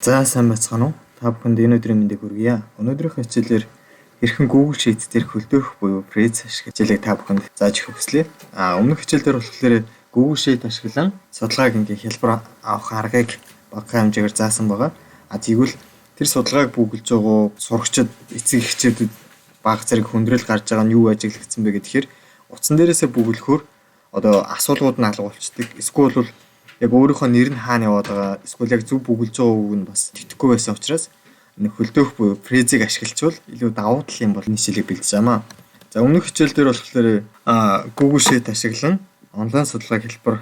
За сайн байцгаана уу? Та бүхэнд энэ өдрийн мэндийг хүргье. Өнөөдрийнхөө хичээлээр хэрхэн Google Sheets дээр хөлдөөх буюу Prezi ашиглах хичээлийг та бүхэнд зааж өгөх хүслээ. Өмнөх хичээлээр болохоор Google Sheet ашиглан судалгааг ингээ хялбар авах аргыг багахан хэмжээгээр заасан байгаа. Тэгвэл тэр судалгааг бүгэлж байгаа сурагчид, эцэг эхчүүдэд бага зэрэг хүндрэл гарч байгаа нь юу ажиглагдсан бэ гэхээр утсан дээрээсээ бүгэлэхөөр одоо асуулгууд нь алга болчдөг. Эсвэл бол яг өөрийнхөө нэр нь хаана яваад байгаа, эсвэл яг зөв бүгэлж байгаа үг нь бас тэтгэхгүй байсан учраас энэ хөлдөөх буюу Prezi-г ашиглачвал илүү давуу тал юм бол энэ шилийг бэлдэж байгаамаа. За өмнөх хичээл дээр болохоор Google Sheet ашиглан онлайн судалгааг хэлбэр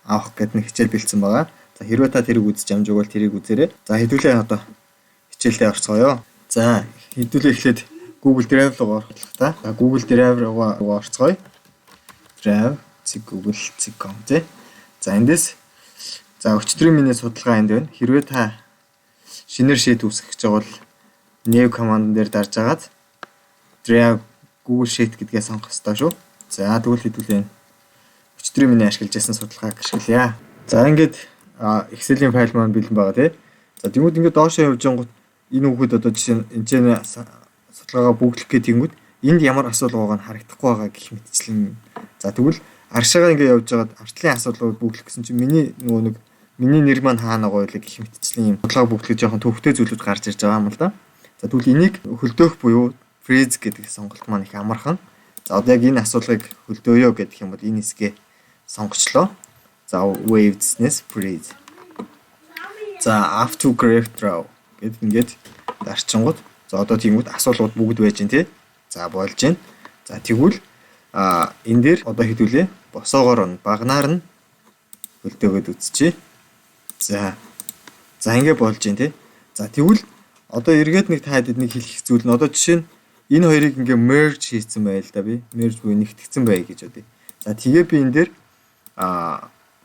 авах гэдэг нэг хичээл бэлдсэн байгаа. За хэрвээ та тэрийг үзэж амжиг бол тэрийг үзээрэй. За хэдүүлээ одоо хичээлдээ орцгоё. За хэдүүлээ эхлээд Google Drive руу орох та. За Google Drive руу орцгоё. Drive.google.com тий. За эндээс за өчтөрийн миний судалгаа энд байна. Хэрвээ та шинээр sheet үүсгэх гэж байгаа бол new command дээр дарж агаад Drive Google Sheet гэдгээ сонгох ёстой шүү. За тэгвэл хэдүүлээ өчтөрийн миний ашиглаж байсан судалгааг ашиглая. За ингээд Excel-ийн файл маань бэлэн байгаа тий. За тэгвэл ингээд доошоо явж ангууд энэ үгэд одоо жишээ нь энэ судалгаагаа бүглэх гэх тэнгүүд энд ямар асуудал байгааг нь харагдахгүй байгаа гэх мэтчлэн. За тэгвэл аршаагаа ингээд явж байгаад артлын асуудлыг бүглэх гэсэн чинь миний нэр маань хаана байгаа вэ гэх мэтчлэн юм судалгаа бүглэх жоохон төвхтэй зүйлүүд гарч ирж байгаа юм л да. За тэгвэл энийг хөлдөөх буюу Prezi гэдэг сонголт маань их амархан. За одоо яг энэ асуулгыг хөлдөөё гэдэг юм бол энэ хэсгээ сонгочлоо. За waves-нээс Prezi. За autocorrect draw гэдэг ингээд дарчингууд. За одоо тиймүүд асуулгууд бүгд байж гин тий. За болж гин. За тэгвэл энэ дээр одоо хэдүүлээ босоогоор нь багнаар нь хөлдөөгөөд үзчихье. За ингэ болж гин тий. За тэгвэл одоо эргээд нэг та хэд нэг хэлэх зүйл нь одоо жишээ нь энэ хоёрыг ингээ merge хийсэн байл да би. Merge буюу нэгтгэсэн бай гэж бодъё. За тэгээ би энэ дээр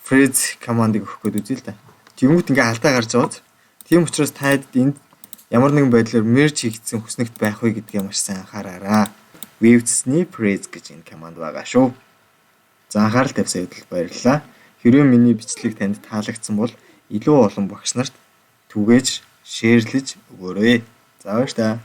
Prezi command-ыг өгөх гээд үзье л да. Тэгмүүд ингээ алдаа гарч байгааз. Тийм учраас та хэд энд ямар нэгэн байдлаар merge хийгдсэн хүснэгт байх вэ гэдгээ маш сайн анхаараарай. Waves-ний Prezi гэж энэ command байгаа шүү. За анхаарал тавьсан хэвээр баярлалаа. Хэрвээ миний бичлэг танд таалагдсан бол илүү олон багш нарт түгээж шеэрлэж өгөөрэй. За баярлалаа.